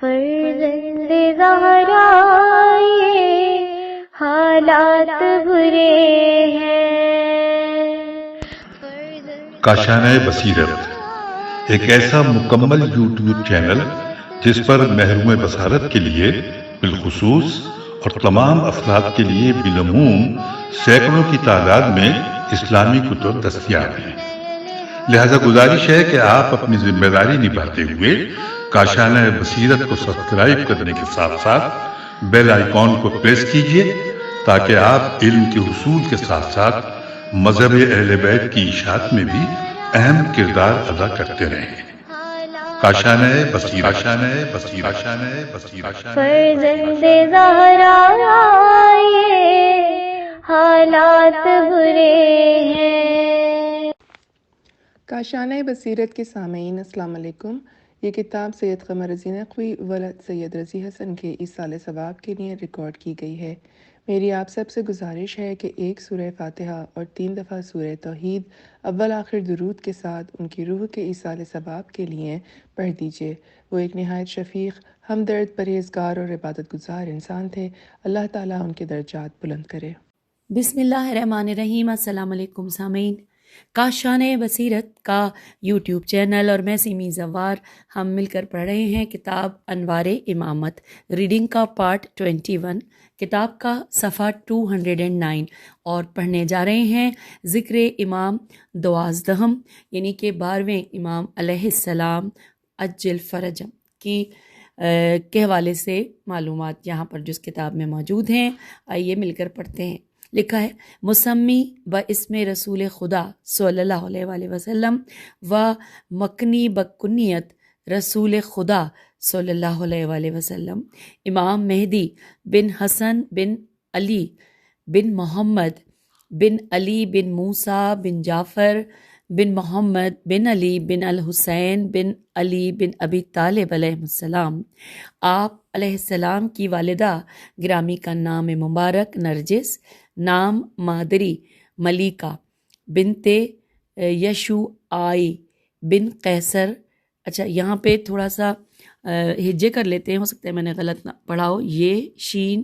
فرزند زہرا یہ حالات برے ہیں۔ کاشانۂ بصیرت ایک ایسا مکمل یوٹیوب چینل جس پر محروم بصارت کے لیے بالخصوص اور تمام افراد کے لیے بالعموم سینکڑوں کی تعداد میں اسلامی کتب دستیاب ہیں۔ لہذا گزارش ہے کہ آپ اپنی ذمہ داری نبھاتے ہوئے کاشانۂ بصیرت کو سبسکرائب کرنے کے ساتھ ساتھ بیل آئیکن کو پریس کیجیے تاکہ آپ علم کے حصول کے ساتھ ساتھ مذہب اہل بیت کی اشاعت میں بھی اہم کردار ادا کرتے رہیں۔ کاشانۂ بصیرت، کاشانۂ بصیرت، کاشانۂ بصیرت۔ فرزند زہرا یہ حالات برے ہیں۔ کاشانۂ بصیرت کے سامعین السلام علیکم۔ یہ کتاب سید قمر رضی نقوی ولد سید رضی حسن کے ایصال ثواب کے لیے ریکارڈ کی گئی ہے۔ میری آپ سب سے گزارش ہے کہ ایک سورہ فاتحہ اور 3 دفعہ سورہ توحید اول آخر درود کے ساتھ ان کی روح کے ایصال ثواب کے لیے پڑھ دیجیے۔ وہ ایک نہایت شفیق، ہمدرد، پرہیزگار اور عبادت گزار انسان تھے۔ اللہ تعالیٰ ان کے درجات بلند کرے۔ بسم اللہ الرحمن الرحیم۔ السلام علیکم سامعین، کاشانۂ بصیرت کا یوٹیوب چینل اور میں سیمی زوار ہم مل کر پڑھ رہے ہیں کتاب انوار امامت، ریڈنگ کا پارٹ 21، کتاب کا صفحہ 209، اور پڑھنے جا رہے ہیں ذکر امام 12 یعنی کہ 12ویں امام علیہ السلام عجل فرجم کی کے حوالے سے معلومات یہاں پر جس کتاب میں موجود ہیں۔ آئیے مل کر پڑھتے ہیں۔ لکھا ہے مسمی باسم رسول خدا صلی اللہ علیہ وآلہ وسلم و مکنی بکنیت رسول خدا صلی اللہ علیہ وآلہ وسلم امام مہدی بن حسن بن علی بن محمد بن علی بن موسیٰ بن جعفر بن محمد بن علی بن الحسین بن علی بن ابی طالب علیہ السلام۔ آپ علیہ السلام کی والدہ گرامی کا نام مبارک نرجس، نام مادری ملیکہ بنت یشو آئی بن قیصر۔ اچھا، یہاں پہ تھوڑا سا ہجے کر لیتے ہیں، ہو سکتا ہے میں نے غلط نہ پڑھا ہو۔ یہ شین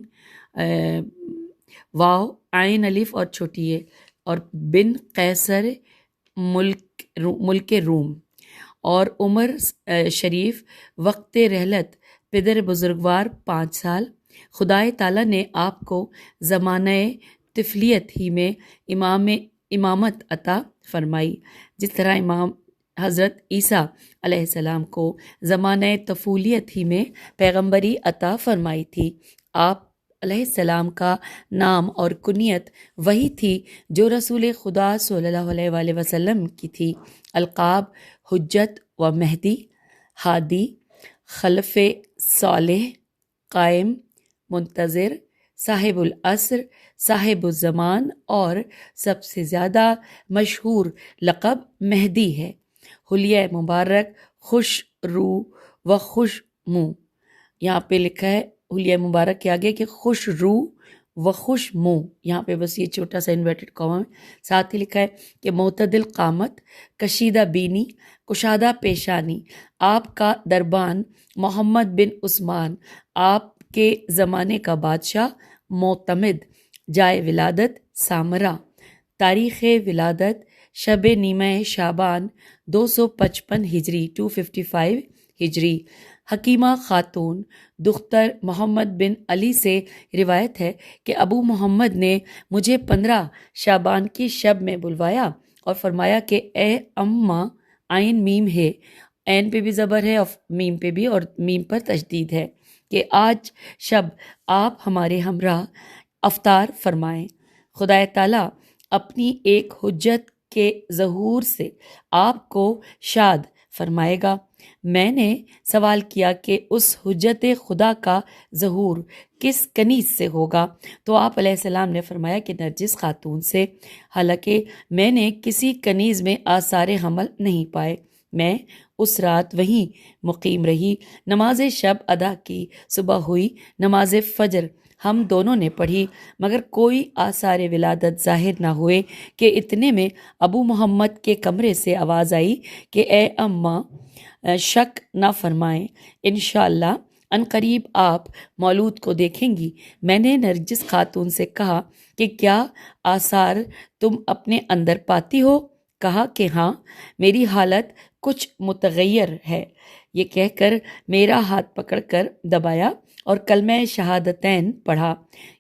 واو عین الف اور چھوٹی ہے، اور بن قیصر ملک روم، اور عمر شریف وقت رحلت پدر بزرگوار 5 سال۔ خدائے تعالیٰ نے آپ کو زمانہ طفلیت ہی میں امامت عطا فرمائی، جس طرح امام حضرت عیسیٰ علیہ السلام کو زمانہ طفولیت ہی میں پیغمبری عطا فرمائی تھی۔ آپ علیہ السلام کا نام اور کنیت وہی تھی جو رسول خدا صلی اللہ علیہ وآلہ وسلم کی تھی۔ القاب حجت و مہدی، ہادی، خلف صالح، قائم، منتظر، صاحب العصر، صاحب الزمان، اور سب سے زیادہ مشہور لقب مہدی ہے۔ حلیہ مبارک، خوش رو و خوش منہ۔ یہاں پہ لکھا ہے حلیہ مبارک کے آگے کہ خوش رو و خوش منہ، یہاں پہ بس یہ چھوٹا سا انورٹڈ کاما ہے۔ ساتھ ہی لکھا ہے کہ معتدل قامت، کشیدہ بینی، کشادہ پیشانی، آپ کا دربان محمد بن عثمان، آپ کے زمانے کا بادشاہ معتمد، جائے ولادت سامرا، تاریخ ولادت شب نیمہ شعبان 255 ہجری 255 ہجری۔ حکیمہ خاتون دختر محمد بن علی سے روایت ہے کہ ابو محمد نے مجھے 15 شعبان کی شب میں بلوایا اور فرمایا کہ اے اماں، عین میم ہے، عین پہ بھی زبر ہے اور میم پہ بھی، اور میم پر تشدید ہے، کہ آج شب آپ ہمارے ہمراہ افطار فرمائیں۔ خدا تعالیٰ اپنی ایک حجت کے ظہور سے آپ کو شاد فرمائے گا۔ میں نے سوال کیا کہ اس حجت خدا کا ظہور کس کنیز سے ہوگا، تو آپ علیہ السلام نے فرمایا کہ نرجس خاتون سے، حالانکہ میں نے کسی کنیز میں آثار حمل نہیں پائے۔ میں اس رات وہیں مقیم رہی، نماز شب ادا کی، صبح ہوئی، نماز فجر ہم دونوں نے پڑھی، مگر کوئی آثار ولادت ظاہر نہ ہوئے کہ اتنے میں ابو محمد کے کمرے سے آواز آئی کہ اے اماں، شک نہ فرمائیں، انشاءاللہ ان قریب آپ مولود کو دیکھیں گی۔ میں نے نرجس خاتون سے کہا کہ کیا آثار تم اپنے اندر پاتی ہو؟ کہا کہ ہاں، میری حالت کچھ متغیر ہے۔ یہ کہہ کر میرا ہاتھ پکڑ کر دبایا اور کلمہ شہادتین پڑھا۔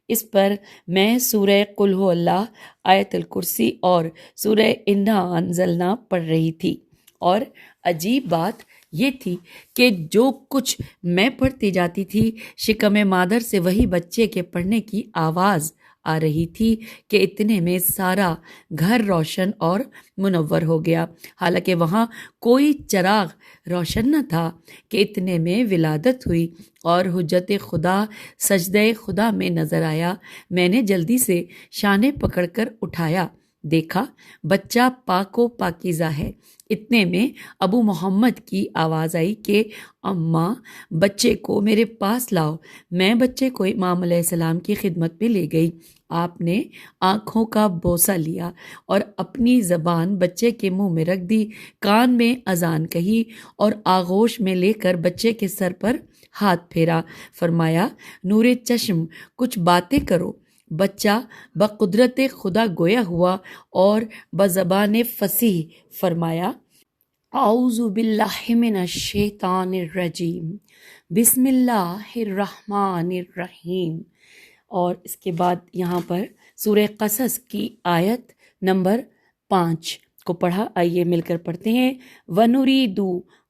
اس پر میں سورہ قل ہو اللہ، آیت الکرسی اور سورہ انا انزلنا پڑھ رہی تھی، اور عجیب بات یہ تھی کہ جو کچھ میں پڑھتی جاتی تھی، شکم مادر سے وہی بچے کے پڑھنے کی آواز آ رہی تھی کہ اتنے میں سارا گھر روشن اور منور ہو گیا، حالانکہ وہاں کوئی چراغ روشن نہ تھا کہ اتنے میں ولادت ہوئی اور حجت خدا سجدہ خدا میں نظر آیا۔ میں نے جلدی سے شانے پکڑ کر اٹھایا، دیکھا بچہ پاک و پاکیزہ ہے۔ اتنے میں ابو محمد کی آواز آئی کہ اماں، بچے کو میرے پاس لاؤ۔ میں بچے کو امام علیہ السلام کی خدمت میں لے گئی۔ آپ نے آنکھوں کا بوسہ لیا اور اپنی زبان بچے کے منہ میں رکھ دی، کان میں اذان کہی اور آغوش میں لے کر بچے کے سر پر ہاتھ پھیرا۔ فرمایا، نور چشم، کچھ باتیں کرو۔ بچہ بقدرت خدا گویا ہوا اور بزبان فصیح فرمایا، اعوذ باللہ من الشیطان الرجیم، بسم اللہ الرحمن الرحیم۔ اور اس کے بعد یہاں پر سورہ قصص کی آیت نمبر 5 کو پڑھا۔ آئیے مل کر پڑھتے ہیں۔ وَنُرِيدُ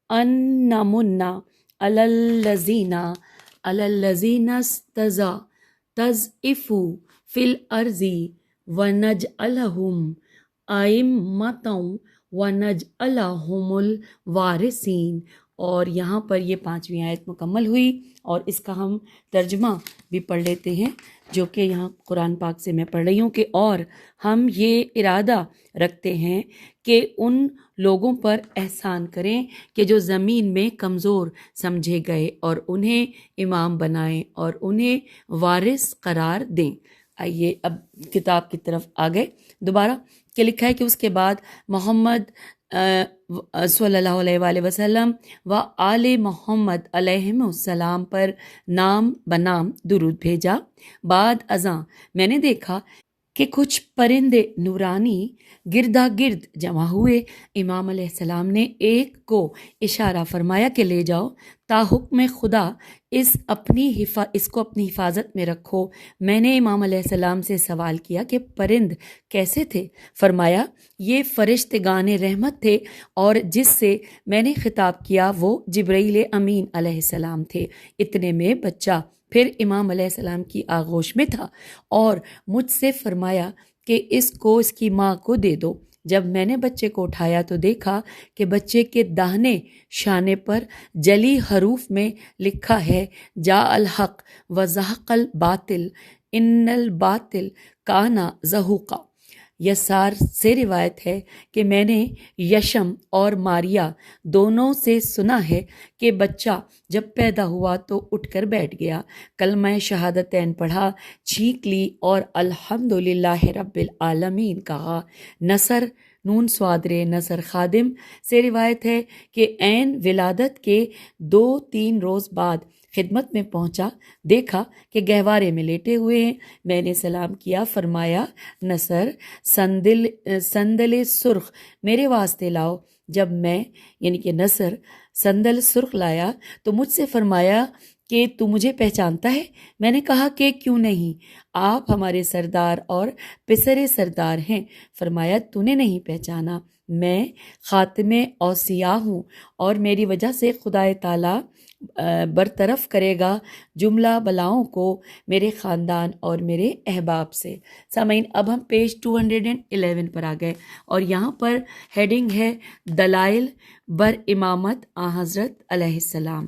أَن نَّمُنَّ عَلَى الَّذِينَ اسْتَضْعِفُوا فِي الْأَرْضِ وَنَجْعَلَهُمْ أَئِمَّةً وَنَجْعَلَهُمُ الْوَارِثِينَ۔ اور یہاں پر یہ 5ویں آیت مکمل ہوئی، اور اس کا ہم ترجمہ بھی پڑھ لیتے ہیں جو کہ یہاں قرآن پاک سے میں پڑھ رہی ہوں کہ اور ہم یہ ارادہ رکھتے ہیں کہ ان لوگوں پر احسان کریں کہ جو زمین میں کمزور سمجھے گئے اور انہیں امام بنائیں اور انہیں وارث قرار دیں۔ آئیے اب کتاب کی طرف آگئے دوبارہ، کہ لکھا ہے کہ اس کے بعد محمد صلی اللہ علیہ وآلہ وسلم و آل محمد علیہ السلام پر نام بنام درود بھیجا۔ بعد ازاں میں نے دیکھا کہ کچھ پرندے نورانی گردا گرد جمع ہوئے۔ امام علیہ السلام نے ایک کو اشارہ فرمایا کہ لے جاؤ، تا حکم خدا اس کو اپنی حفاظت میں رکھو۔ میں نے امام علیہ السلام سے سوال کیا کہ پرند کیسے تھے؟ فرمایا، یہ فرشتگان رحمت تھے، اور جس سے میں نے خطاب کیا وہ جبرائیل امین علیہ السلام تھے۔ اتنے میں بچہ پھر امام علیہ السلام کی آغوش میں تھا اور مجھ سے فرمایا کہ اس کو اس کی ماں کو دے دو۔ جب میں نے بچے کو اٹھایا تو دیکھا کہ بچے کے داہنے شانے پر جلی حروف میں لکھا ہے، جاء الحق وزہق الباطل ان الباطل کان زہوقا۔ یسار سے روایت ہے کہ میں نے یشم اور ماریا دونوں سے سنا ہے کہ بچہ جب پیدا ہوا تو اٹھ کر بیٹھ گیا، کلمہ شہادتین پڑھا، چھینک لی اور الحمدللہ رب العالمین کہا۔ نصر نون سوادرے نصر خادم سے روایت ہے کہ عین ولادت کے 2-3 روز بعد خدمت میں پہنچا، دیکھا کہ گہوارے میں لیٹے ہوئے ہیں۔ میں نے سلام کیا، فرمایا، نصر سندل سرخ میرے واسطے لاؤ۔ جب میں یعنی کہ نصر سندل سرخ لایا تو مجھ سے فرمایا کہ تو مجھے پہچانتا ہے؟ میں نے کہا کہ کیوں نہیں، آپ ہمارے سردار اور پسر سردار ہیں۔ فرمایا، تو نے نہیں پہچانا، میں خاتم اوصیاء ہوں اور میری وجہ سے خدا تعالیٰ برطرف کرے گا جملہ بلاؤں کو میرے خاندان اور میرے احباب سے۔ سامعین، اب ہم پیج 211 پر آ گئے، اور یہاں پر ہیڈنگ ہے دلائل بر امامت حضرت علیہ السلام۔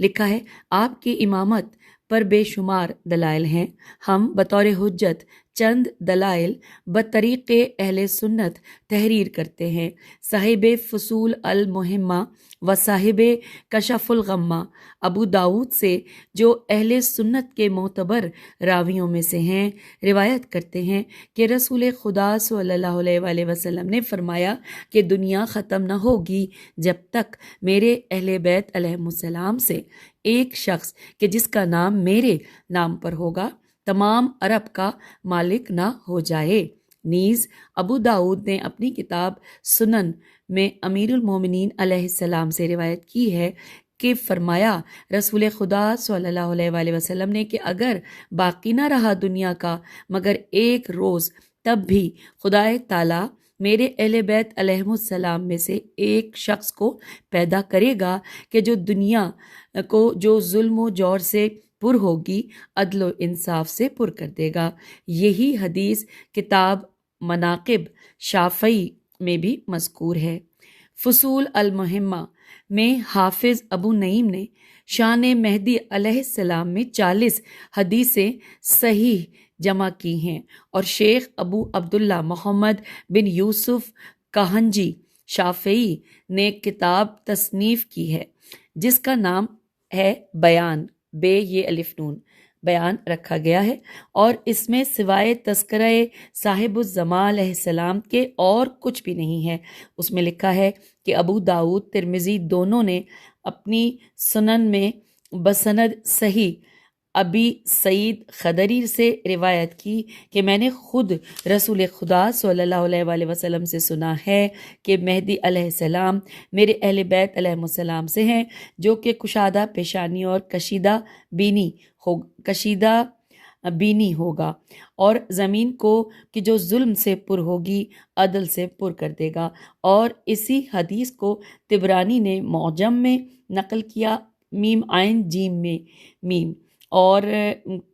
لکھا ہے، آپ کی امامت پر بے شمار دلائل ہیں۔ ہم بطور حجت چند دلائل بطریق اہل سنت تحریر کرتے ہیں۔ صاحب فصول المہمہ و صاحب کشف الغمہ ابو داود سے، جو اہل سنت کے معتبر راویوں میں سے ہیں، روایت کرتے ہیں کہ رسول خدا صلی اللہ علیہ وآلہ وسلم نے فرمایا کہ دنیا ختم نہ ہوگی جب تک میرے اہل بیت علیہ السلام سے ایک شخص کہ جس کا نام میرے نام پر ہوگا تمام عرب کا مالک نہ ہو جائے۔ نیز ابو داؤد نے اپنی کتاب سنن میں امیر المومنین علیہ السلام سے روایت کی ہے کہ فرمایا رسول خدا صلی اللہ علیہ وآلہ وسلم نے کہ اگر باقی نہ رہا دنیا کا مگر ایک روز، تب بھی خدا تعالیٰ میرے اہل بیت علیہم السلام میں سے ایک شخص کو پیدا کرے گا کہ جو دنیا کو جو ظلم و جور سے پر ہوگی عدل و انصاف سے پر کر دے گا۔ یہی حدیث کتاب مناقب شافعی میں بھی مذکور ہے۔ فصول المہمہ میں حافظ ابو نعیم نے شان مہدی علیہ السلام میں 40 حدیثیں صحیح جمع کی ہیں، اور شیخ ابو عبداللہ محمد بن یوسف کہنجی شافعی نے کتاب تصنیف کی ہے جس کا نام ہے بیان، بے یہ الف نون بیان رکھا گیا ہے، اور اس میں سوائے تذکرہ صاحب الزمان علیہ السلام کے اور کچھ بھی نہیں ہے۔ اس میں لکھا ہے کہ ابو داؤد ترمذی دونوں نے اپنی سنن میں بسند صحیح ابی سعید خدری سے روایت کی کہ میں نے خود رسول خدا صلی اللہ علیہ وآلہ وسلم سے سنا ہے کہ مہدی علیہ السلام میرے اہل بیت علیہ السلام سے ہیں، جو کہ کشادہ پیشانی اور کشیدہ بینی ہوگا، اور زمین کو کہ جو ظلم سے پر ہوگی عدل سے پر کر دے گا۔ اور اسی حدیث کو طبرانی نے معجم میں نقل کیا، میم عین جیم میں میم، اور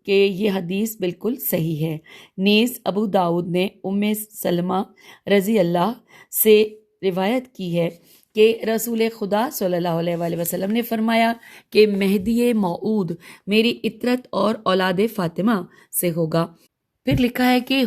کہ یہ حدیث بالکل صحیح ہے۔ نیز ابو داؤد نے ام سلمہ رضی اللہ سے روایت کی ہے کہ رسول خدا صلی اللہ علیہ وآلہ وسلم نے فرمایا کہ مہدی موعود میری اطرت اور اولاد فاطمہ سے ہوگا۔ پھر لکھا ہے کہ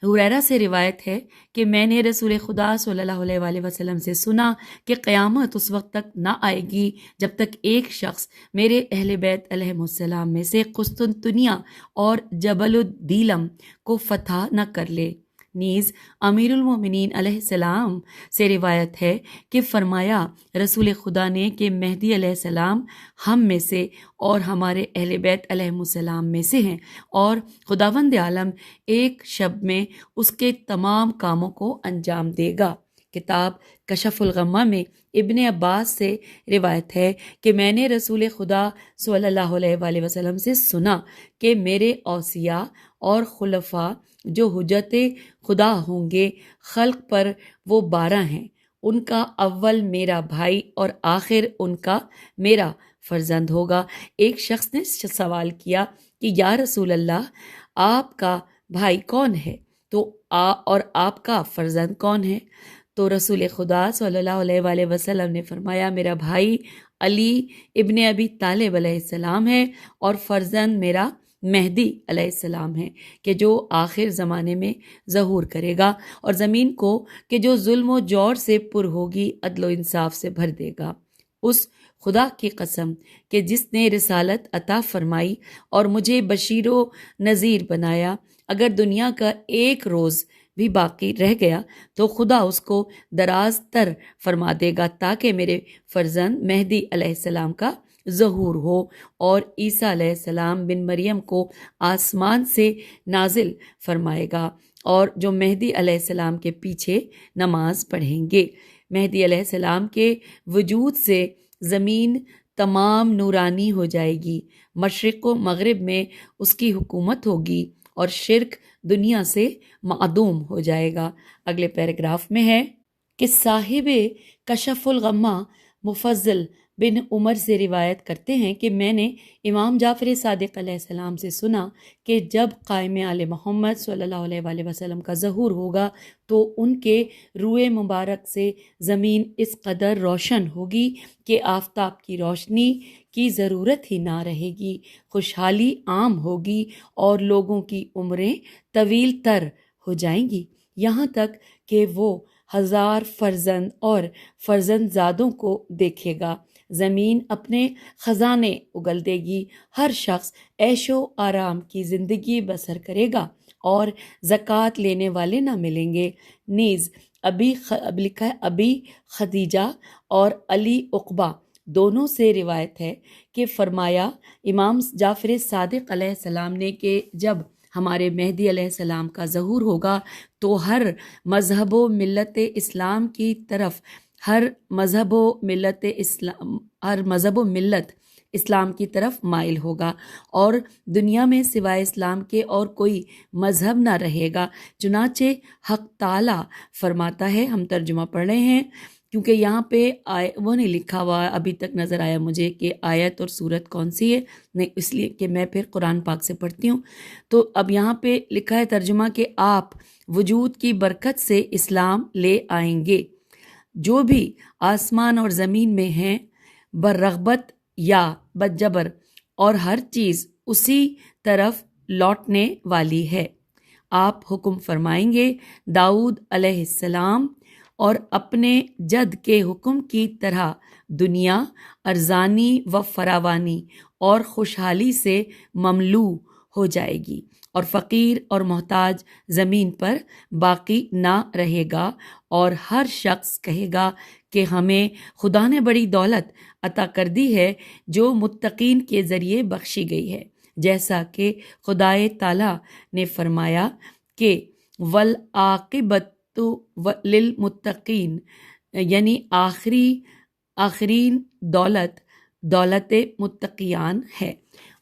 ہریرہ سے روایت ہے کہ میں نے رسول خدا صلی اللہ علیہ وآلہ وسلم سے سنا کہ قیامت اس وقت تک نہ آئے گی جب تک ایک شخص میرے اہل بیت علیہ السلام میں سے قسطنطنیہ اور جبل الدیلم کو فتح نہ کر لے۔ نیز امیر المومنین علیہ السلام سے روایت ہے کہ فرمایا رسول خدا نے کہ مہدی علیہ السلام ہم میں سے اور ہمارے اہل بیت علیہ السلام میں سے ہیں، اور خداوند عالم ایک شب میں اس کے تمام کاموں کو انجام دے گا۔ کتاب کشف الغمہ میں ابن عباس سے روایت ہے کہ میں نے رسول خدا صلی اللہ علیہ وآلہ وسلم سے سنا کہ میرے اوصیاء اور خلفاء جو حجت خدا ہوں گے خلق پر وہ 12 ہیں، ان کا اول میرا بھائی اور آخر ان کا میرا فرزند ہوگا۔ ایک شخص نے سوال کیا کہ یا رسول اللہ، آپ کا بھائی کون ہے اور آپ کا فرزند کون ہے؟ تو رسول خدا صلی اللہ علیہ وآلہ وسلم نے فرمایا میرا بھائی علی ابن ابی طالب علیہ السلام ہے، اور فرزند میرا مہدی علیہ السلام ہے کہ جو آخر زمانے میں ظہور کرے گا، اور زمین کو کہ جو ظلم و جور سے پر ہوگی عدل و انصاف سے بھر دے گا۔ اس خدا کی قسم کہ جس نے رسالت عطا فرمائی اور مجھے بشیر و نذیر بنایا، اگر دنیا کا ایک روز بھی باقی رہ گیا تو خدا اس کو دراز تر فرما دے گا تاکہ میرے فرزند مہدی علیہ السلام کا ظہور ہو، اور عیسیٰ علیہ السلام بن مریم کو آسمان سے نازل فرمائے گا، اور جو مہدی علیہ السلام کے پیچھے نماز پڑھیں گے۔ مہدی علیہ السلام کے وجود سے زمین تمام نورانی ہو جائے گی، مشرق و مغرب میں اس کی حکومت ہوگی، اور شرک دنیا سے معدوم ہو جائے گا۔ اگلے پیراگراف میں ہے کہ صاحب کشف الغمہ مفضل بن عمر سے روایت کرتے ہیں کہ میں نے امام جعفر صادق علیہ السلام سے سنا کہ جب قائم آل محمد صلی اللہ علیہ وآلہ وسلم کا ظہور ہوگا تو ان کے روئے مبارک سے زمین اس قدر روشن ہوگی کہ آفتاب کی روشنی کی ضرورت ہی نہ رہے گی، خوشحالی عام ہوگی، اور لوگوں کی عمریں طویل تر ہو جائیں گی، یہاں تک کہ وہ 1000 فرزند اور فرزند زادوں کو دیکھے گا۔ زمین اپنے خزانے اگل دے گی، ہر شخص عیش و آرام کی زندگی بسر کرے گا، اور زکوٰۃ لینے والے نہ ملیں گے۔ نیز ابی خدیجہ اور علی عقبہ دونوں سے روایت ہے کہ فرمایا امام جعفر صادق علیہ السلام نے کہ جب ہمارے مہدی علیہ السلام کا ظہور ہوگا تو ہر مذہب و ملت اسلام کی طرف ہر مذہب و ملت اسلام کی طرف مائل ہوگا اور دنیا میں سوائے اسلام کے اور کوئی مذہب نہ رہے گا۔ چنانچہ حق تعالیٰ فرماتا ہے، ہم ترجمہ پڑھ رہے ہیں کیونکہ یہاں پہ وہ نہیں لکھا ہوا ابھی تک نظر آیا مجھے کہ آیت اور سورت کون سی ہے، نہیں، اس لیے کہ میں پھر قرآن پاک سے پڑھتی ہوں۔ تو اب یہاں پہ لکھا ہے ترجمہ کہ آپ وجود کی برکت سے اسلام لے آئیں گے، جو بھی آسمان اور زمین میں ہیں برغبت یا بجبر، اور ہر چیز اسی طرف لوٹنے والی ہے۔ آپ حکم فرمائیں گے داؤد علیہ السلام اور اپنے جد کے حکم کی طرح دنیا ارزانی و فراوانی اور خوشحالی سے مملو ہو جائے گی اور فقیر اور محتاج زمین پر باقی نہ رہے گا، اور ہر شخص کہے گا کہ ہمیں خدا نے بڑی دولت عطا کر دی ہے جو متقین کے ذریعے بخشی گئی ہے، جیسا کہ خدائے تعالیٰ نے فرمایا کہ والعاقبۃ للمتقین، یعنی آخرین دولت متقیان ہے۔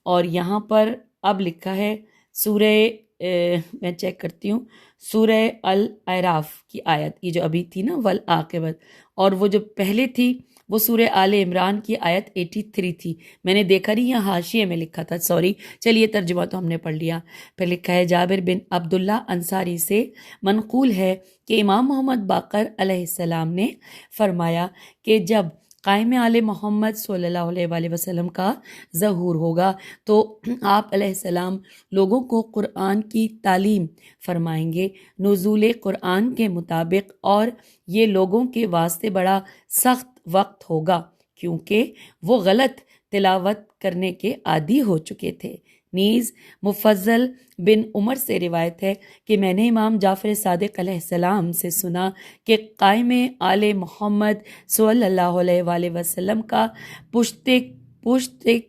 اور یہاں پر اب لکھا ہے سورہ میں چیک کرتی ہوں، سورہ الاعراف کی آیت، یہ جو ابھی تھی نا والعاقبت، اور وہ جو پہلے تھی وہ سورہ آل عمران کی آیت 83 تھی، میں نے دیکھا نہیں یہاں حاشیے میں لکھا تھا، سوری۔ چلیے ترجمہ تو ہم نے پڑھ لیا۔ پھر لکھا ہے جابر بن عبداللہ انصاری سے منقول ہے کہ امام محمد باقر علیہ السلام نے فرمایا کہ جب قائم آل محمد صلی اللہ علیہ وآلہ وسلم کا ظہور ہوگا تو آپ علیہ السلام لوگوں کو قرآن کی تعلیم فرمائیں گے نزول قرآن کے مطابق، اور یہ لوگوں کے واسطے بڑا سخت وقت ہوگا کیونکہ وہ غلط تلاوت کرنے کے عادی ہو چکے تھے۔ نیز مفضل بن عمر سے روایت ہے کہ میں نے امام جعفر صادق علیہ السلام سے سنا کہ قائم آل محمد صلی اللہ علیہ وآلہ وسلم کا پشت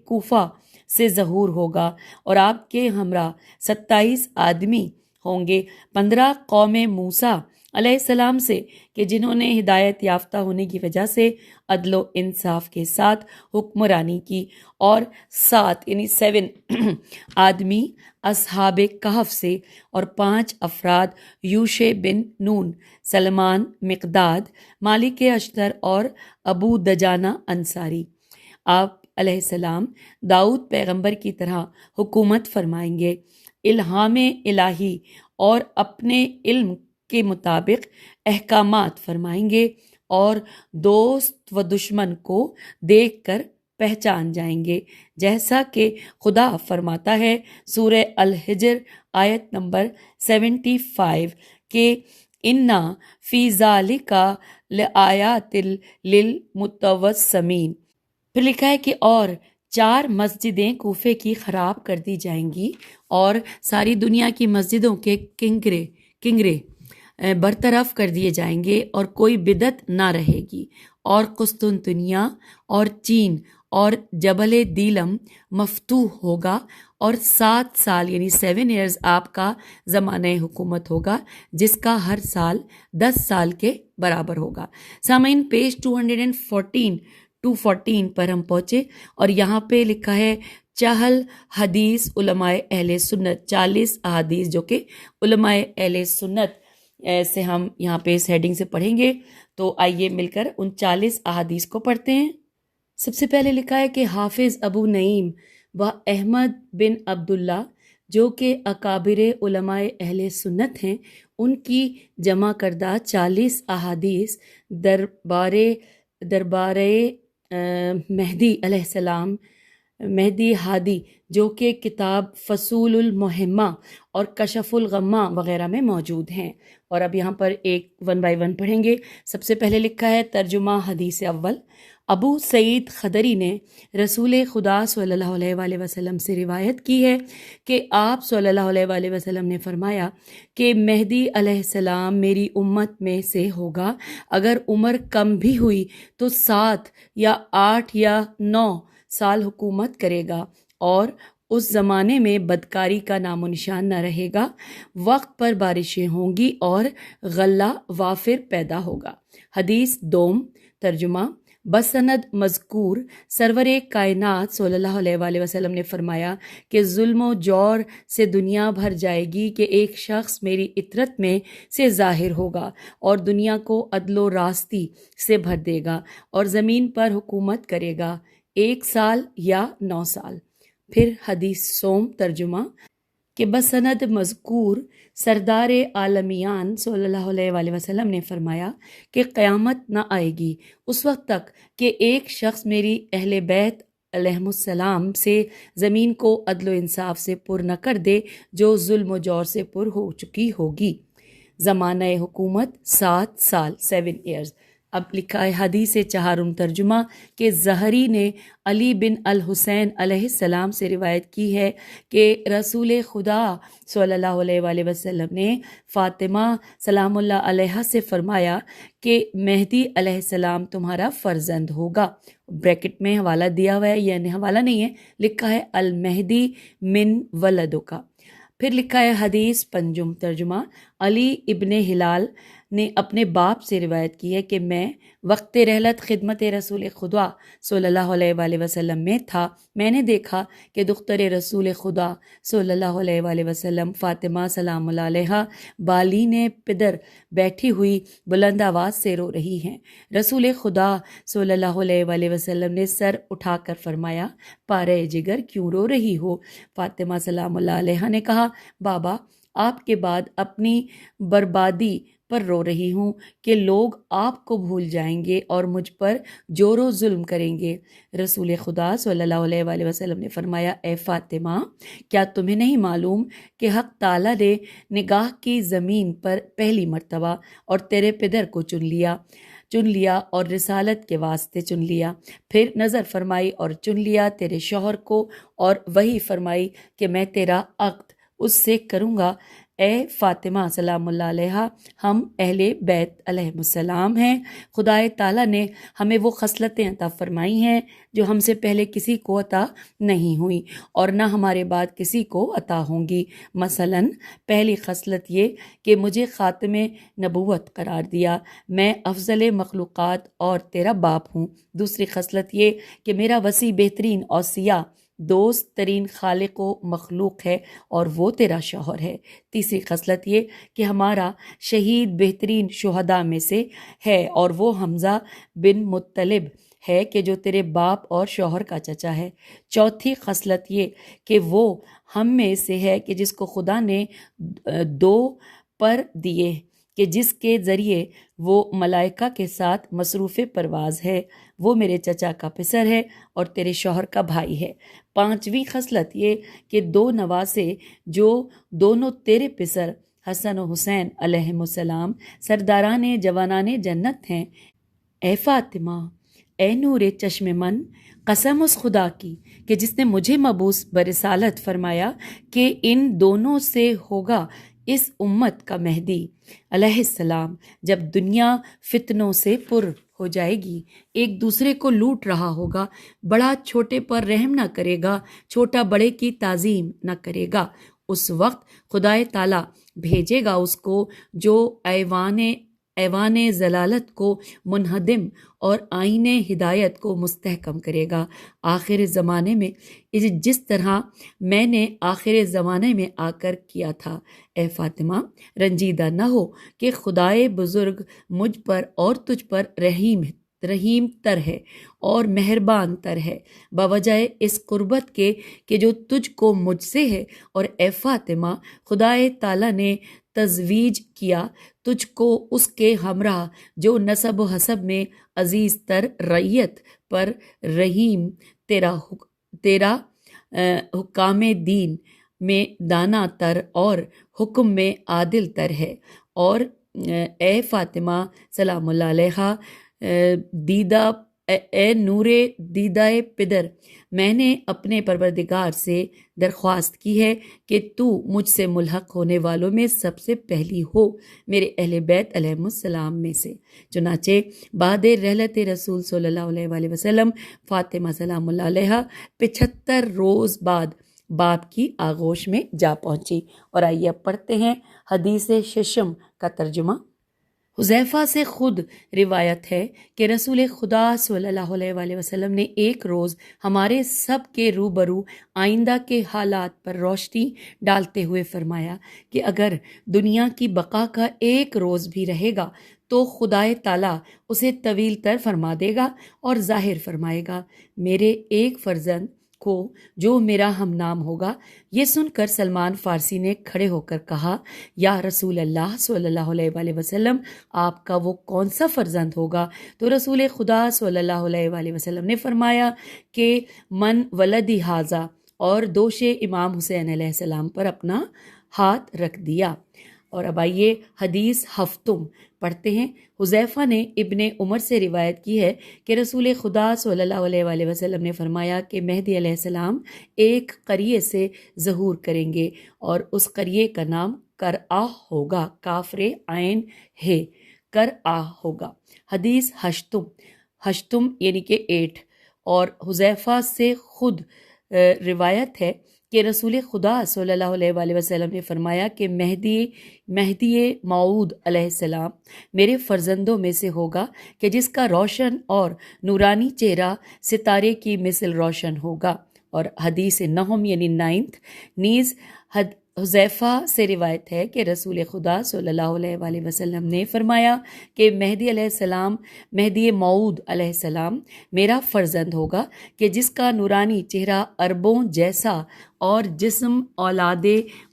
کوفہ سے ظہور ہوگا اور آپ کے ہمراہ 27 آدمی ہوں گے، 15 قوم موسیٰ علیہ السلام سے کہ جنہوں نے ہدایت یافتہ ہونے کی وجہ سے عدل و انصاف کے ساتھ حکمرانی کی، اور 7 آدمی اصحاب کہف سے، اور 5 افراد یوشع بن نون، سلمان مقداد، مالک اشتر اور ابو دجانہ انصاری۔ آپ علیہ السلام داؤد پیغمبر کی طرح حکومت فرمائیں گے، الہام الہی اور اپنے علم کے مطابق احکامات فرمائیں گے، اور دوست و دشمن کو دیکھ کر پہچان جائیں گے، جیسا کہ خدا فرماتا ہے سورہ الحجر آیت نمبر 75 کہ اِنَّ فِي ذَلِکَ لَآیَاتٍ لِلْمُتَوَسِّمِینَ۔ پھر لکھا ہے کہ اور 4 مسجدیں کوفے کی خراب کر دی جائیں گی اور ساری دنیا کی مسجدوں کے کنگرے برطرف کر دیے جائیں گے اور کوئی بدعت نہ رہے گی، اور قسطنطنیہ اور چین اور جبل دیلم مفتوح ہوگا، اور 7 سال یعنی 7 ایئرز آپ کا زمانہ حکومت ہوگا، جس کا ہر سال 10 سال کے برابر ہوگا۔ سامعین، پیج 214 پر ہم پہنچے اور یہاں پہ لکھا ہے 40 حدیث علماء اہل سنت، 40 احادیث جو کہ علماء اہل سنت سے ہم یہاں پہ اس ہیڈنگ سے پڑھیں گے، تو آئیے مل کر ان 40 احادیث کو پڑھتے ہیں۔ سب سے پہلے لکھا ہے کہ حافظ ابو نعیم و احمد بن عبداللہ جو کہ اکابر علماء اہل سنت ہیں، ان کی جمع کردہ 40 احادیث دربارے مہدی علیہ السلام، مہدی ہادی، جو کہ کتاب فصول المہمہ اور کشف الغمہ وغیرہ میں موجود ہیں، اور اب یہاں پر ایک 1 بائی 1 پڑھیں گے۔ سب سے پہلے لکھا ہے ترجمہ حدیث اول، ابو سعید خدری نے رسول خدا صلی اللہ علیہ وآلہ وسلم سے روایت کی ہے کہ آپ صلی اللہ علیہ وآلہ وسلم نے فرمایا کہ مہدی علیہ السلام میری امت میں سے ہوگا، اگر عمر کم بھی ہوئی تو 7 یا 8 یا 9 سال حکومت کرے گا، اور اس زمانے میں بدکاری کا نام و نشان نہ رہے گا، وقت پر بارشیں ہوں گی اور غلہ وافر پیدا ہوگا۔ حدیث دوم ترجمہ بسند مذکور سرور کائنات صلی اللہ علیہ وآلہ وسلم نے فرمایا کہ ظلم و جور سے دنیا بھر جائے گی کہ ایک شخص میری اطرت میں سے ظاہر ہوگا اور دنیا کو عدل و راستی سے بھر دے گا اور زمین پر حکومت کرے گا 1 سال یا 9 سال۔ پھر حدیث سوم ترجمہ کہ بسند مذکور سردار عالمیان صلی اللہ علیہ وآلہ وسلم نے فرمایا کہ قیامت نہ آئے گی اس وقت تک کہ ایک شخص میری اہل بیت علیہم السلام سے زمین کو عدل و انصاف سے پر نہ کر دے جو ظلم و جور سے پر ہو چکی ہوگی۔ زمانہ حکومت 7 سال 7 ایئرز۔ اب لکھا ہے حدیث چہارم ترجمہ کہ زہری نے علی بن الحسین علیہ السلام سے روایت کی ہے کہ رسول خدا صلی اللہ علیہ وآلہ وسلم نے فاطمہ سلام اللہ علیہ سے فرمایا کہ مہدی علیہ السلام تمہارا فرزند ہوگا۔ بریکٹ میں حوالہ دیا ہوا ہے، یعنی حوالہ نہیں ہے، لکھا ہے المہدی من ولدو کا۔ پھر لکھا ہے حدیث پنجم ترجمہ علی ابن ہلال نے اپنے باپ سے روایت کی ہے کہ میں وقت رحلت خدمت رسول خدا صلی اللہ علیہ وآلہ وسلم میں تھا، میں نے دیکھا کہ دختر رسول خدا صلی اللہ علیہ وآلہ وسلم فاطمہ سلام اللہ علیہ بالین پدر بیٹھی ہوئی بلند آواز سے رو رہی ہیں۔ رسول خدا صلی اللہ علیہ وآلہ وسلم نے سر اٹھا کر فرمایا پارے جگر کیوں رو رہی ہو؟ فاطمہ سلام اللہ علیہ نے کہا بابا آپ کے بعد اپنی بربادی پر رو رہی ہوں کہ لوگ آپ کو بھول جائیں گے اور مجھ پر جور و ظلم کریں گے۔ رسول خدا صلی اللہ علیہ وآلہ وسلم نے فرمایا اے فاطمہ کیا تمہیں نہیں معلوم کہ حق تعالیٰ نے نگاہ کی زمین پر پہلی مرتبہ اور تیرے پدر کو چن لیا اور رسالت کے واسطے چن لیا، پھر نظر فرمائی اور چن لیا تیرے شوہر کو اور وہی فرمائی کہ میں تیرا عقد اس سے کروں گا۔ اے فاطمہ سلام اللہ علیہ ہم اہل بیت علیہ السلام ہیں، خدا تعالیٰ نے ہمیں وہ خصلتیں عطا فرمائی ہیں جو ہم سے پہلے کسی کو عطا نہیں ہوئی اور نہ ہمارے بعد کسی کو عطا ہوں گی۔ مثلاً پہلی خصلت یہ کہ مجھے خاتم نبوت قرار دیا، میں افضل مخلوقات اور تیرا باپ ہوں۔ دوسری خصلت یہ کہ میرا وسیع بہترین اوصیاء دوست ترین خالق و مخلوق ہے اور وہ تیرا شوہر ہے۔ تیسری خصلت یہ کہ ہمارا شہید بہترین شہداء میں سے ہے اور وہ حمزہ بن مطلب ہے کہ جو تیرے باپ اور شوہر کا چچا ہے۔ چوتھی خصلت یہ کہ وہ ہم میں سے ہے کہ جس کو خدا نے 2 پر دیے کہ جس کے ذریعے وہ ملائکہ کے ساتھ مصروف پرواز ہے، وہ میرے چچا کا پسر ہے اور تیرے شوہر کا بھائی ہے۔ پانچویں خصلت یہ کہ 2 نواسے جو دونوں تیرے پسر حسن و حسین علیہم السلام سرداران جوانان جنت ہیں۔ اے فاطمہ اے نور چشم من، قسم اس خدا کی کہ جس نے مجھے مبعوث برسالت فرمایا کہ ان دونوں سے ہوگا اس امت کا مہدی علیہ السلام، جب دنیا فتنوں سے پر ہو جائے گی، ایک دوسرے کو لوٹ رہا ہوگا، بڑا چھوٹے پر رحم نہ کرے گا، چھوٹا بڑے کی تعظیم نہ کرے گا، اس وقت خدائے تعالیٰ بھیجے گا اس کو جو ایوان ضلالت کو منہدم اور آئین ہدایت کو مستحکم کرے گا۔ آخر زمانے میں جس طرح میں نے آخر زمانے میں آ کر کیا تھا۔ اے فاطمہ رنجیدہ نہ ہو کہ خدائے بزرگ مجھ پر اور تجھ پر رحیم تر ہے اور مہربان تر ہے، بوجہ اس قربت کے کہ جو تجھ کو مجھ سے ہے، اور اے فاطمہ خدائے تعالیٰ نے تزویج کیا تجھ کو اس کے ہمراہ جو نسب و حسب میں عزیز تر رعیت پر رحیم، تیرا حکام دین میں دانا تر اور حکم میں عادل تر ہے۔ اور اے فاطمہ سلام اللہ علیہ دیدہ اے نور دیدہ پدر، میں نے اپنے پروردگار سے درخواست کی ہے کہ تو مجھ سے ملحق ہونے والوں میں سب سے پہلی ہو، میرے اہل بیت علیہم السلام میں سے۔ چنانچہ بعد رحلت رسول صلی اللہ علیہ وآلہ وسلم، فاطمہ سلام اللہ علیہا 75 روز بعد باپ کی آغوش میں جا پہنچی۔ اور آئیے اب پڑھتے ہیں حدیث ششم کا ترجمہ۔ حذیفہ سے خود روایت ہے کہ رسول خدا صلی اللہ علیہ وآلہ وسلم نے ایک روز ہمارے سب کے روبرو آئندہ کے حالات پر روشنی ڈالتے ہوئے فرمایا کہ اگر دنیا کی بقا کا ایک روز بھی رہے گا تو خدائے تعالیٰ اسے طویل تر فرما دے گا اور ظاہر فرمائے گا۔ میرے ایک فرزند کو جو میرا ہم نام ہوگا۔ یہ سن کر سلمان فارسی نے کھڑے ہو کر کہا، یا رسول اللہ صلی اللہ علیہ وآلہ وسلم، آپ کا وہ کون سا فرزند ہوگا؟ تو رسول خدا صلی اللہ علیہ وآلہ وسلم نے فرمایا کہ من ولدی حاذا، اور دوش امام حسین علیہ السلام پر اپنا ہاتھ رکھ دیا۔ اور اب آئیے حدیث ہفتم پڑھتے ہیں۔ حذیفہ نے ابن عمر سے روایت کی ہے کہ رسول خدا صلی اللہ علیہ وآلہ وسلم نے فرمایا کہ مہدی علیہ السلام ایک قریے سے ظہور کریں گے اور اس قریے کا نام کرآ ہوگا، کافر عین ہے، کرآ ہوگا۔ حدیث ہشتم یعنی کہ 8۔ اور حذیفہ سے خود روایت ہے کہ رسول خدا صلی اللہ علیہ وآلہ وسلم نے فرمایا کہ مہدی موعود علیہ السلام میرے فرزندوں میں سے ہوگا کہ جس کا روشن اور نورانی چہرہ ستارے کی مثل روشن ہوگا۔ اور حدیث نہم یعنی 9 نیز حذیفہ سے روایت ہے کہ رسول خدا صلی اللہ علیہ وآلہ وسلم نے فرمایا کہ مہدی علیہ السلام، مہدی موعود علیہ السلام میرا فرزند ہوگا کہ جس کا نورانی چہرہ عربوں جیسا اور جسم اولاد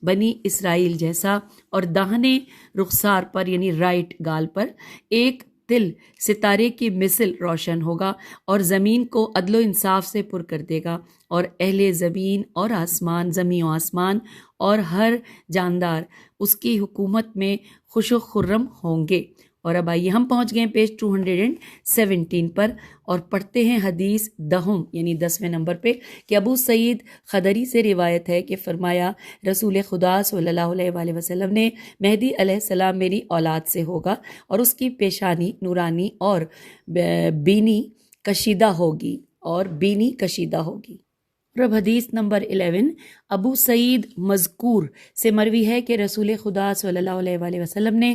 بنی اسرائیل جیسا، اور داہنے رخسار پر یعنی رائٹ گال پر ایک تل ستارے کی مثل روشن ہوگا، اور زمین کو عدل و انصاف سے پر کر دے گا، اور اہل زمین اور آسمان، زمین و آسمان اور ہر جاندار اس کی حکومت میں خوش و خرم ہوں گے۔ اور اب آئیے ہم پہنچ گئے پیج 217 پر اور پڑھتے ہیں حدیث دہم یعنی 10ویں نمبر پہ کہ ابو سعید خدری سے روایت ہے کہ فرمایا رسول خدا صلی اللہ علیہ وآلہ وسلم نے مہدی علیہ السلام میری اولاد سے ہوگا اور اس کی پیشانی نورانی اور بینی کشیدہ ہوگی اور اب حدیث نمبر 11 ابو سعید مذکور سے مروی ہے کہ رسول خدا صلی اللہ علیہ وآلہ وسلم نے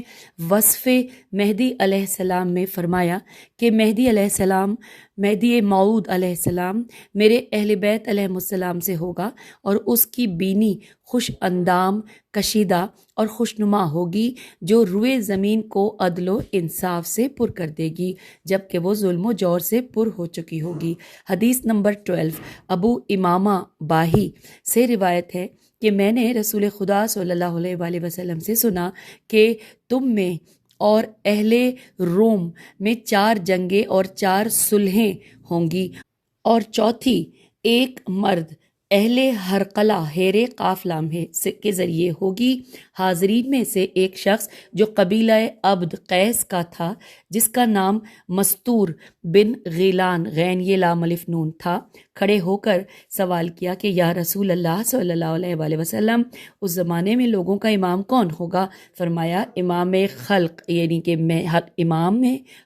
وصف مہدی علیہ السلام میں فرمایا کہ مہدی علیہ السلام، مہدی موعود علیہ السلام میرے اہل بیت علیہ السلام سے ہوگا، اور اس کی بینی خوش اندام، کشیدہ اور خوشنما ہوگی، جو روئے زمین کو عدل و انصاف سے پر کر دے گی جبکہ وہ ظلم و جور سے پر ہو چکی ہوگی۔ حدیث نمبر 12 ابو امامہ باہی سے روایت ہے کہ میں نے رسول خدا صلی اللہ علیہ وآلہ وسلم سے سنا کہ تم میں اور اہل روم میں 4 جنگیں اور 4 صلحیں ہوں گی، اور چوتھی ایک مرد اہل ہرقلہ ہیرے قاف لام کے ذریعے ہوگی۔ حاضرین میں سے ایک شخص جو قبیلہ عبد قیس کا تھا، جس کا نام مستور بن غیلان غین یہ لام الف نون تھا، کھڑے ہو کر سوال کیا کہ یا رسول اللہ صلی اللہ علیہ وآلہ وسلم، اس زمانے میں لوگوں کا امام کون ہوگا؟ فرمایا امام خلق یعنی کہ امام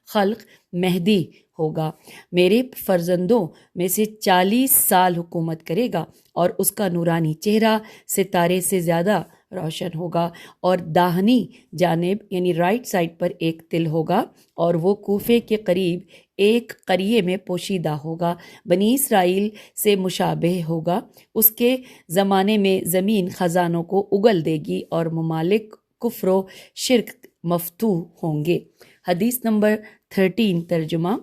خلق مہدی ہوگا، میرے فرزندوں میں سے 40 سال حکومت کرے گا، اور اس کا نورانی چہرہ ستارے سے زیادہ روشن ہوگا، اور داہنی جانب یعنی رائٹ سائڈ پر ایک تل ہوگا، اور وہ کوفے کے قریب ایک قریے میں پوشیدہ ہوگا، بنی اسرائیل سے مشابہ ہوگا۔ اس کے زمانے میں زمین خزانوں کو اگل دے گی اور ممالک کفر و شرک مفتوح ہوں گے۔ حدیث نمبر 13 ترجمہ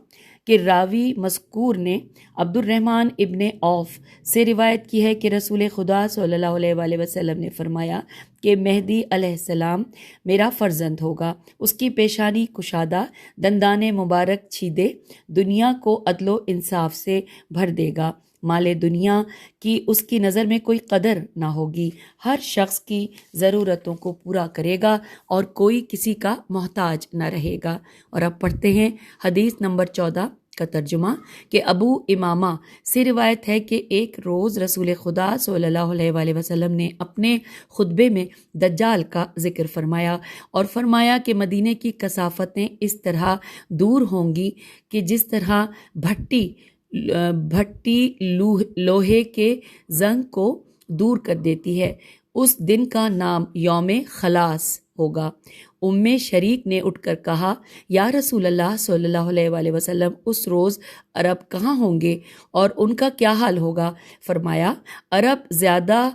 کہ راوی مذکور نے عبد الرحمن ابن عوف سے روایت کی ہے کہ رسول خدا صلی اللہ علیہ وآلہ وسلم نے فرمایا کہ مہدی علیہ السلام میرا فرزند ہوگا، اس کی پیشانی کشادہ، دندان مبارک چھیدے، دنیا کو عدل و انصاف سے بھر دے گا، مال دنیا کی اس کی نظر میں کوئی قدر نہ ہوگی، ہر شخص کی ضرورتوں کو پورا کرے گا اور کوئی کسی کا محتاج نہ رہے گا۔ اور اب پڑھتے ہیں حدیث نمبر 14 کا ترجمہ کہ ابو امامہ سے روایت ہے کہ ایک روز رسول خدا صلی اللہ علیہ وآلہ وسلم نے اپنے خطبے میں دجال کا ذکر فرمایا اور فرمایا کہ مدینے کی کثافتیں اس طرح دور ہوں گی کہ جس طرح بھٹی لوہے کے زنگ کو دور کر دیتی ہے۔ اس دن کا نام یوم خلاص ہوگا۔ ام شریک نے اٹھ کر کہا، یا رسول اللہ صلی اللہ علیہ وآلہ وسلم، اس روز عرب کہاں ہوں گے اور ان کا کیا حال ہوگا؟ فرمایا، عرب زیادہ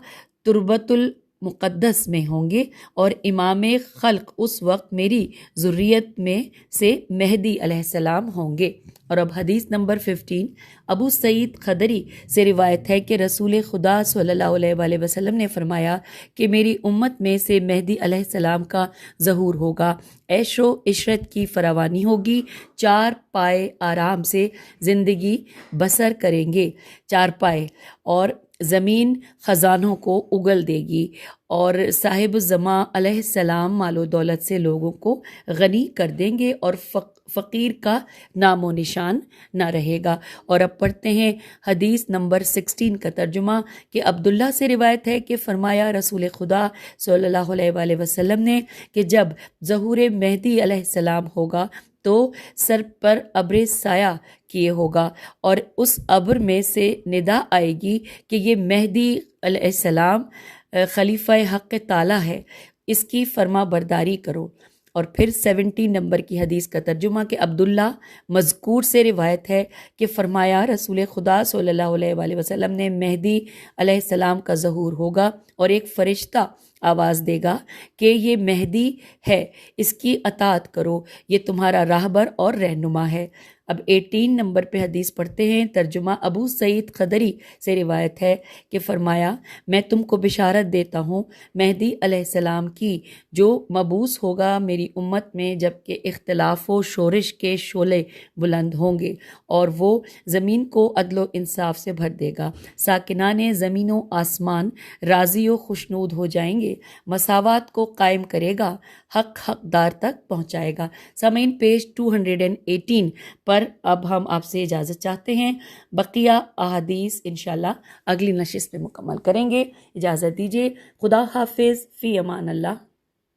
تربت المقدس میں ہوں گے اور امام خلق اس وقت میری ذریت میں سے مہدی علیہ السلام ہوں گے۔ اور اب حدیث نمبر 15 ابو سعید خدری سے روایت ہے کہ رسول خدا صلی اللہ علیہ وآلہ وسلم نے فرمایا کہ میری امت میں سے مہدی علیہ السلام کا ظہور ہوگا، عیش و عشرت کی فراوانی ہوگی، چار پائے آرام سے زندگی بسر کریں گے، چار پائے، اور زمین خزانوں کو اگل دے گی، اور صاحب الزماں علیہ السلام مال و دولت سے لوگوں کو غنی کر دیں گے اور فقیر کا نام و نشان نہ رہے گا۔ اور اب پڑھتے ہیں حدیث نمبر 16 کا ترجمہ کہ عبداللہ سے روایت ہے کہ فرمایا رسول خدا صلی اللہ علیہ وآلہ وسلم نے کہ جب ظہور مہدی علیہ السلام ہوگا تو سر پر ابر سایہ کیے ہوگا، اور اس ابر میں سے ندا آئے گی کہ یہ مہدی علیہ السلام خلیفہ حق تعالی ہے، اس کی فرما برداری کرو۔ اور پھر 17 نمبر کی حدیث کا ترجمہ کہ عبداللہ مذکور سے روایت ہے کہ فرمایا رسول خدا صلی اللہ علیہ وآلہ وسلم نے مہدی علیہ السلام کا ظہور ہوگا اور ایک فرشتہ آواز دے گا کہ یہ مہدی ہے، اس کی اطاعت کرو، یہ تمہارا راہبر اور رہنما ہے۔ اب 18 نمبر پہ حدیث پڑھتے ہیں، ترجمہ ابو سعید خدری سے روایت ہے کہ فرمایا میں تم کو بشارت دیتا ہوں مہدی علیہ السلام کی، جو مبعوث ہوگا میری امت میں جبکہ اختلاف و شورش کے شعلے بلند ہوں گے، اور وہ زمین کو عدل و انصاف سے بھر دے گا، ساکنان زمین و آسمان راضی و خوشنود ہو جائیں گے، مساوات کو قائم کرے گا، حقدار تک پہنچائے گا۔ سامعین، پیج 218 پر اب ہم آپ سے اجازت چاہتے ہیں، بقیہ احادیث انشاءاللہ اگلی نشست میں مکمل کریں گے۔ اجازت دیجیے، خدا حافظ، فی امان اللہ۔